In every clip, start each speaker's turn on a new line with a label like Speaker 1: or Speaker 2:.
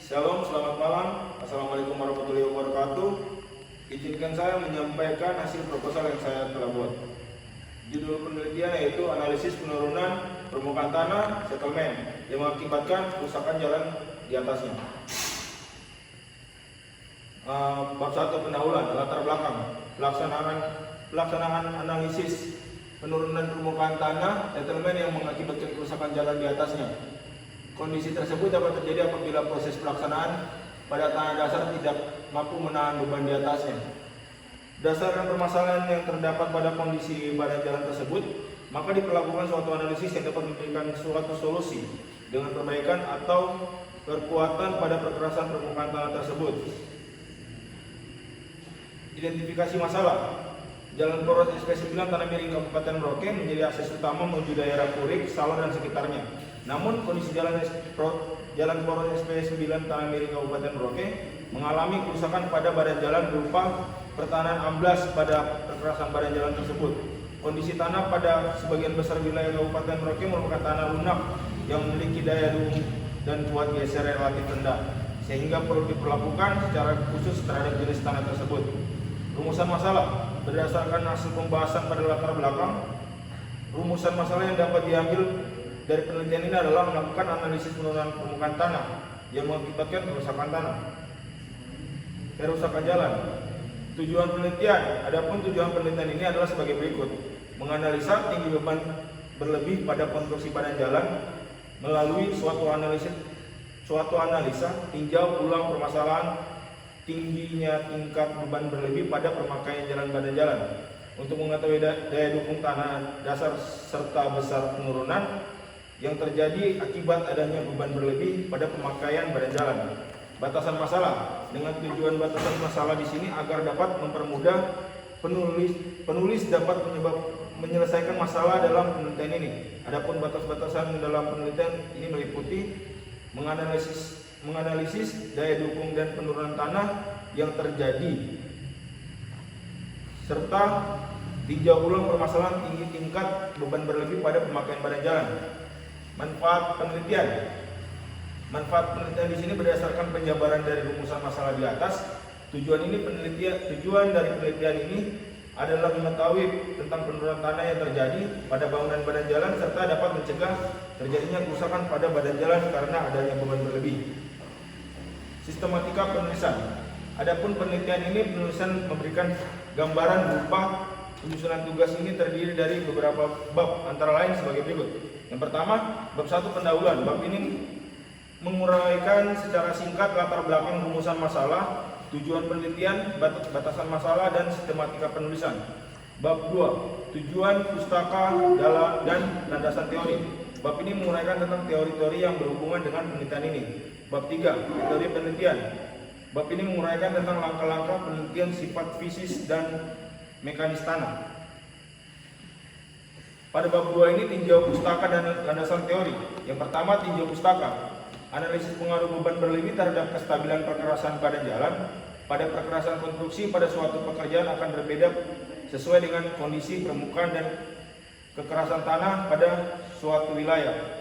Speaker 1: Shalom, selamat malam. Assalamualaikum warahmatullahi wabarakatuh. Izinkan saya menyampaikan hasil proposal yang saya telah buat. Judul penelitian yaitu analisis penurunan permukaan tanah settlement yang mengakibatkan kerusakan jalan di atasnya. Bab 1 pendahuluan, latar belakang, pelaksanaan analisis penurunan permukaan tanah settlement yang mengakibatkan kerusakan jalan di atasnya. Kondisi tersebut dapat terjadi apabila proses pelaksanaan pada tanah dasar tidak mampu menahan beban di atasnya. Berdasarkan permasalahan yang terdapat pada kondisi badan jalan tersebut, maka diperlakukan suatu analisis yang dapat memberikan suatu solusi dengan perbaikan atau perkuatan pada perkerasan permukaan tanah tersebut. Identifikasi masalah. Jalan poros SP9 Tanah Miring Kabupaten Merauke menjadi akses utama menuju daerah Purik, Salor dan sekitarnya. Namun kondisi jalan poros SP9 Tanah Miring Kabupaten Merauke mengalami kerusakan pada badan jalan berupa pertahanan amblas pada perkerasan badan jalan tersebut. Kondisi tanah pada sebagian besar wilayah Kabupaten Merauke merupakan tanah lunak yang memiliki daya dukung dan kuat geser relatif rendah, sehingga perlu diperlakukan secara khusus terhadap jenis tanah tersebut. Rumusan masalah. Berdasarkan hasil pembahasan pada latar belakang, rumusan masalah yang dapat diambil dari penelitian ini adalah melakukan analisis penurunan permukaan tanah yang mengakibatkan kerusakan tanah. Kerusakan jalan. Tujuan penelitian. Adapun tujuan penelitian ini adalah sebagai berikut: menganalisa tinggi beban berlebih pada konstruksi badan jalan melalui suatu analisa tinjau ulang permasalahan tingginya tingkat beban berlebih pada pemakaian jalan badan jalan untuk mengetahui daya dukung tanah dasar serta besar penurunan yang terjadi akibat adanya beban berlebih pada pemakaian badan jalan. Batasan masalah. Dengan tujuan batasan masalah di sini agar dapat mempermudah penulis dapat menyelesaikan masalah dalam penelitian ini. Adapun batas-batasan dalam penelitian ini meliputi menganalisis daya dukung dan penurunan tanah yang terjadi serta tinjau ulang permasalahan tinggi tingkat beban berlebih pada pemakaian badan jalan. Manfaat penelitian. Manfaat penelitian di sini berdasarkan penjabaran dari rumusan masalah di atas. Tujuan dari penelitian ini adalah mengetahui tentang penurunan tanah yang terjadi pada bangunan badan jalan serta dapat mencegah terjadinya kerusakan pada badan jalan karena adanya beban berlebih. Sistematika penulisan. Adapun penelitian ini penulisan memberikan gambaran berupa penyusunan tugas ini terdiri dari beberapa bab antara lain sebagai berikut. Yang pertama, bab 1 pendahuluan. Bab ini menguraikan secara singkat latar belakang rumusan masalah, tujuan penelitian, batasan masalah dan sistematika penulisan. Bab 2, tujuan pustaka dan landasan teori. Bab ini menguraikan tentang teori-teori yang berhubungan dengan penelitian ini. Bab 3, metode penelitian. Bab ini menguraikan tentang langkah-langkah penelitian sifat fisis dan mekanis tanah. Pada bab 2 ini tinjau pustaka dan landasan teori. Yang pertama, tinjau pustaka. Analisis pengaruh beban berlebih terhadap kestabilan perkerasan badan jalan. Pada perkerasan konstruksi pada suatu pekerjaan akan berbeda sesuai dengan kondisi permukaan dan kekerasan tanah pada suatu wilayah.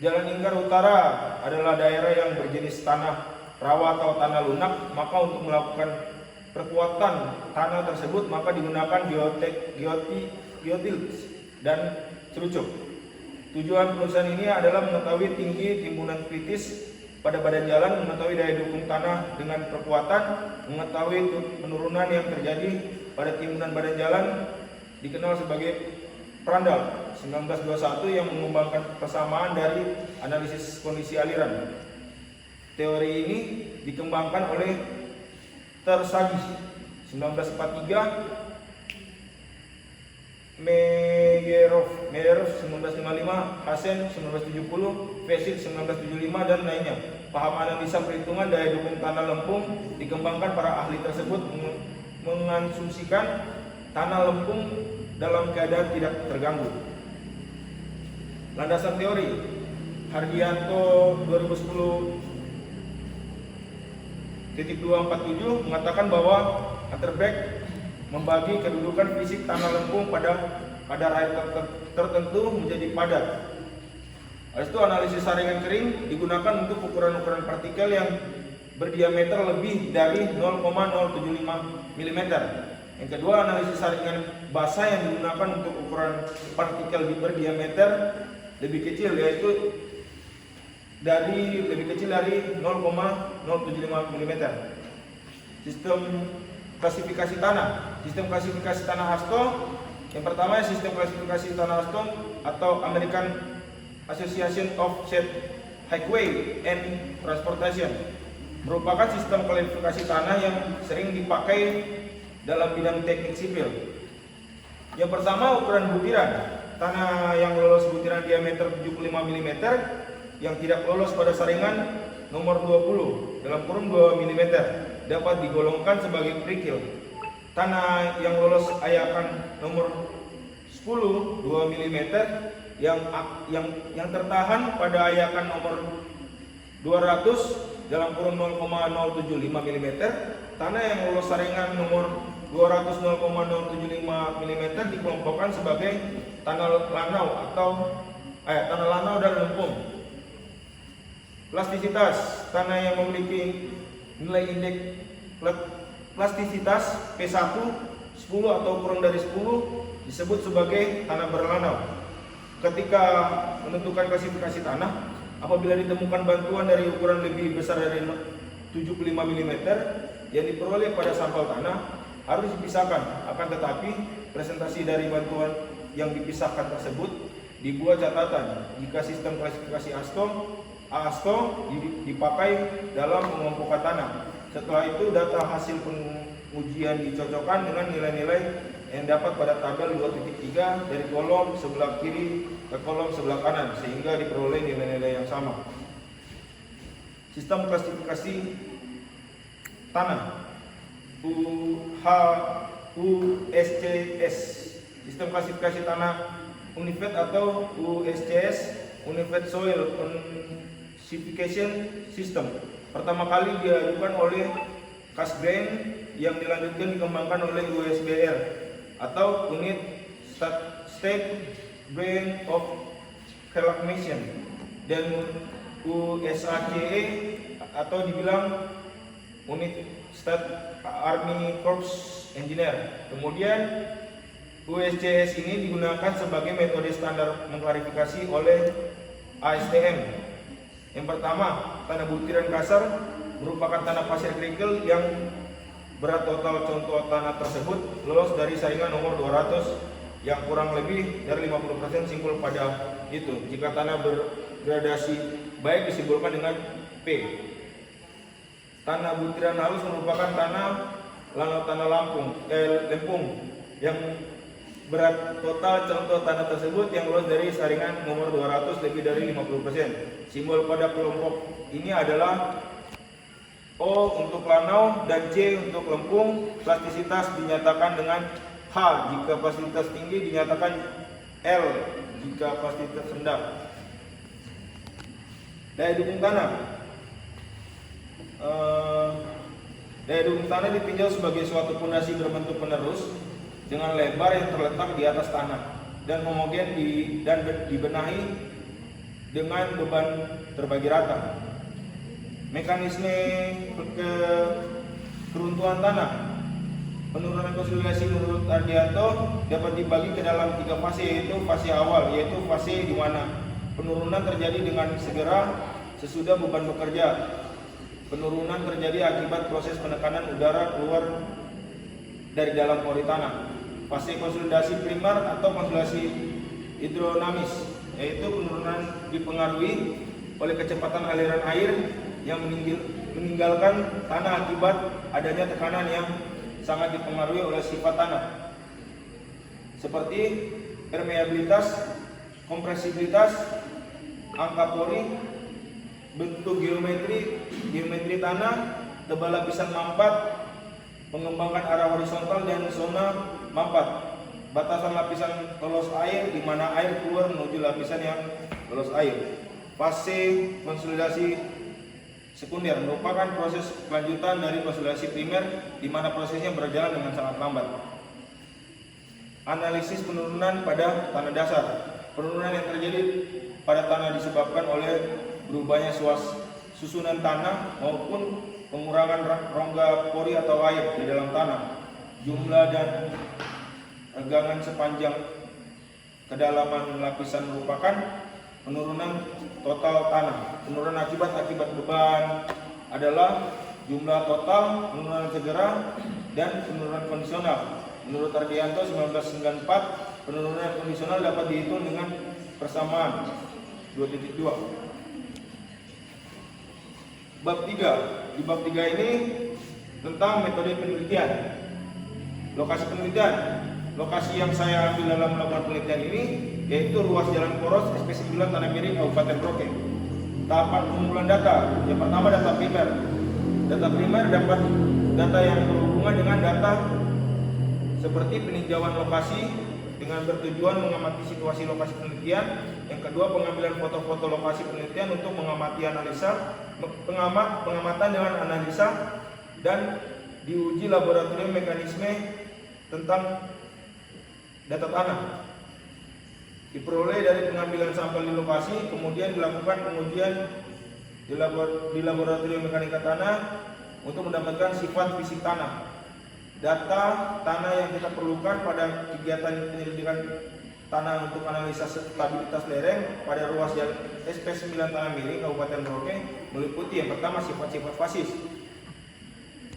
Speaker 1: Jalan Lingkar Utara adalah daerah yang berjenis tanah rawa atau tanah lunak, maka untuk melakukan perkuatan tanah tersebut maka digunakan geotil dan cerucuk. Tujuan penulisan ini adalah mengetahui tinggi timbunan kritis pada badan jalan, mengetahui daya dukung tanah dengan perkuatan, mengetahui penurunan yang terjadi pada timbunan badan jalan, dikenal sebagai Prandtl 1921 yang mengembangkan persamaan dari analisis kondisi aliran. Teori ini dikembangkan oleh Tersaghi 1943, Meyerov 1955, Hassen 1970, Vesil 1975 dan lainnya. Paham analisa perhitungan daya dukung tanah lempung dikembangkan para ahli tersebut mengasumsikan tanah lempung dalam keadaan tidak terganggu. Landasan teori. Hardianto 2010.247 mengatakan bahwa Atterberg membagi kedudukan fisik tanah lempung pada rakyat tertentu menjadi padat. Habis itu analisis saringan kering digunakan untuk ukuran-ukuran partikel yang berdiameter lebih dari 0,075 mm. Yang kedua, analisis saringan basah yang digunakan untuk ukuran partikel berdiameter lebih kecil, yaitu lebih kecil dari 0,075 mm. Sistem klasifikasi tanah. Sistem klasifikasi tanah AASTO. Yang pertama, sistem klasifikasi tanah AASTO atau American Association of State Highway and Transportation merupakan sistem klasifikasi tanah yang sering dipakai dalam bidang teknik sipil. Yang pertama, ukuran butiran. Tanah yang lolos butiran diameter 75 mm yang tidak lolos pada saringan nomor 20 dalam kurun 2 mm dapat digolongkan sebagai kerikil. Tanah yang lolos ayakan nomor 10 2 mm yang tertahan pada ayakan nomor 200 dalam kurun 0,075 mm. Tanah yang lolos saringan nomor 200 0,075 mm dikelompokkan sebagai tanah lanau atau tanah lanau dan lempung. Plastisitas. Tanah yang memiliki nilai indeks plastisitas P1 10 atau kurang dari 10 disebut sebagai tanah berlanau. Ketika menentukan klasifikasi tanah, apabila ditemukan bantuan dari ukuran lebih besar dari 75 mm yang diperoleh pada sampel tanah harus dipisahkan. Akan tetapi presentasi dari bantuan yang dipisahkan tersebut dibuat catatan jika sistem klasifikasi AASTO dipakai dalam pengelompokan tanah. Setelah itu data hasil pengujian dicocokkan dengan nilai-nilai yang dapat pada tabel 2.3 dari kolom sebelah kiri ke kolom sebelah kanan sehingga diperoleh nilai-nilai yang sama. Sistem klasifikasi tanah USCS. Sistem klasifikasi tanah UNIVET atau USCS, Unified Soil Classification System, pertama kali diajukan oleh Casgrain yang dilanjutkan dikembangkan oleh USBR atau Unit State Brain of Reclamation dan USACE atau dibilang Unit State Army Corps Engineer. Kemudian USCS ini digunakan sebagai metode standar mengklarifikasi oleh ASTM. Yang pertama, tanah butiran kasar merupakan tanah pasir kerikil yang berat total contoh tanah tersebut lolos dari saringan nomor 200 yang kurang lebih dari 50% simpul pada itu. Jika tanah bergradasi baik disimbolkan dengan P. Tanah butiran halus merupakan tanah lempung yang berat total contoh tanah tersebut yang lolos dari saringan nomor 200 lebih dari 50%. Simbol pada kelompok ini adalah O untuk lanau dan C untuk lempung. Plastisitas dinyatakan dengan H jika plastisitas tinggi, dinyatakan L jika plastisitas rendah. Daya dukung tanah. Daya dukung tanah ditinjau sebagai suatu fondasi berbentuk penerus dengan lebar yang terletak di atas tanah dan homogen dan dibenahi dengan beban terbagi rata. Mekanisme keruntuhan tanah. Penurunan konsolidasi menurut Ardianto dapat dibagi ke dalam 3 fase, yaitu fase awal, yaitu fase di mana penurunan terjadi dengan segera sesudah beban bekerja. Penurunan terjadi akibat proses penekanan udara keluar dari dalam pori tanah. Fase konsolidasi primer atau konsolidasi hidronamis, yaitu penurunan dipengaruhi oleh kecepatan aliran air yang meninggalkan tanah akibat adanya tekanan yang sangat dipengaruhi oleh sifat tanah, seperti permeabilitas, kompresibilitas, angka pori, bentuk geometri tanah, tebal lapisan mampat, pengembangan arah horizontal dan zona mampat, batasan lapisan lolos air di mana air keluar menuju lapisan yang lolos air. Fase konsolidasi sekunder merupakan proses kelanjutan dari konsolidasi primer di mana prosesnya berjalan dengan sangat lambat. Analisis penurunan pada tanah dasar. Penurunan yang terjadi pada tanah disebabkan oleh berubahnya susunan tanah maupun pengurangan rongga pori atau air di dalam tanah. Jumlah dan regangan sepanjang kedalaman lapisan merupakan penurunan total tanah. Penurunan akibat beban adalah jumlah total, penurunan segera, dan penurunan kondisional. Menurut Ardianto 1994, penurunan kondisional dapat dihitung dengan persamaan 2.2. Bab 3. Di bab 3 ini tentang metode penelitian. Lokasi penelitian. Lokasi yang saya ambil dalam melakukan penelitian ini yaitu ruas jalan poros SP9 Tanah Miring Kabupaten Merauke. Tahapan pengumpulan data. Yang pertama data primer. Data primer dapat data yang berhubungan dengan data seperti peninjauan lokasi dengan bertujuan mengamati situasi lokasi penelitian. Yang kedua, pengambilan foto-foto lokasi penelitian untuk mengamati analisa, pengamatan dengan analisa, dan diuji laboratorium mekanisme tentang data tanah. Diperoleh dari pengambilan sampel di lokasi, kemudian dilakukan pengujian di laboratorium mekanika tanah untuk mendapatkan sifat fisik tanah. Data tanah yang kita perlukan pada kegiatan penyelidikan tanah untuk analisa stabilitas lereng pada ruas jalan SP9 Tanah Miring Kabupaten Merauke meliputi yang pertama sifat-sifat fasis,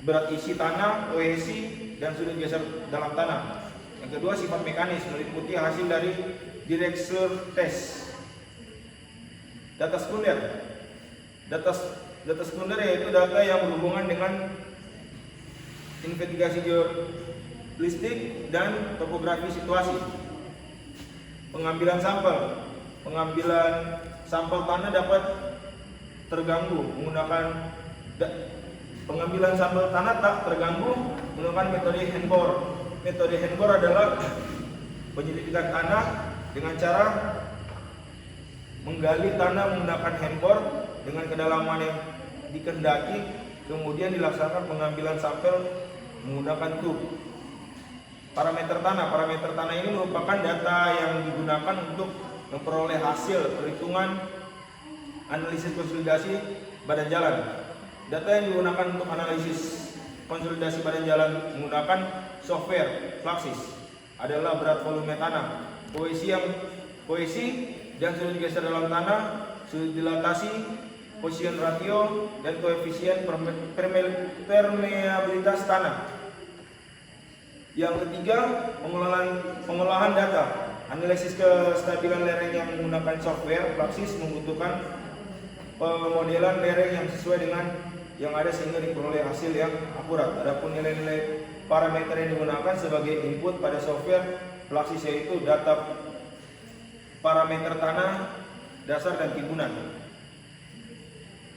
Speaker 1: berat isi tanah, kohesi, dan sudut geser dalam tanah. Yang kedua sifat mekanis meliputi hasil dari Direxler test. Data sekunder. Data sekunder yaitu data yang berhubungan dengan investigasi geolistik dan topografi situasi. Pengambilan sampel tanah dapat terganggu menggunakan pengambilan sampel tanah tak terganggu menggunakan metode handbore. Metode handbore adalah penyelidikan tanah dengan cara menggali tanah menggunakan handbore dengan kedalaman yang dikehendaki, kemudian dilaksanakan pengambilan sampel menggunakan tub. Parameter tanah ini merupakan data yang digunakan untuk memperoleh hasil perhitungan analisis konsolidasi badan jalan. Data yang digunakan untuk analisis konsolidasi badan jalan menggunakan software Fluxys adalah berat volume tanah, kohesi dan sudut geser dalam tanah, sudut dilatasi, position ratio, dan koefisien permeabilitas tanah. Yang ketiga, pengolahan data. Analisis kestabilan lereng yang menggunakan software Fluxys membutuhkan pemodelan lereng yang sesuai dengan yang ada sehingga diperoleh hasil yang akurat. Adapun nilai-nilai parameter yang digunakan sebagai input pada software Fluxys yaitu data parameter tanah, dasar, dan timbunan.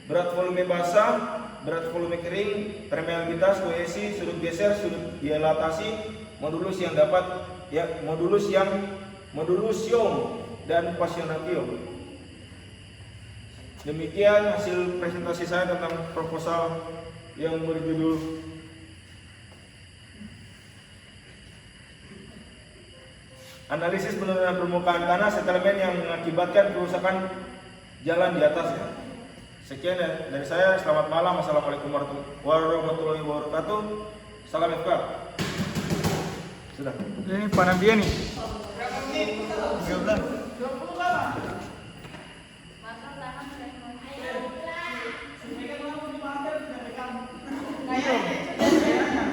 Speaker 1: Berat volume basah, berat volume kering, permeabilitas, kohesi, sudut geser, sudut dilatasi, modulusium dan position ratio. Demikian hasil presentasi saya tentang proposal yang berjudul Analisis penurunan permukaan tanah settlement yang mengakibatkan kerusakan jalan di atasnya. Sekian dari saya. Selamat malam. Assalamualaikum warahmatullahi wabarakatuh. Salam FK. Sudah.
Speaker 2: Ini Panambia nih.
Speaker 3: 13.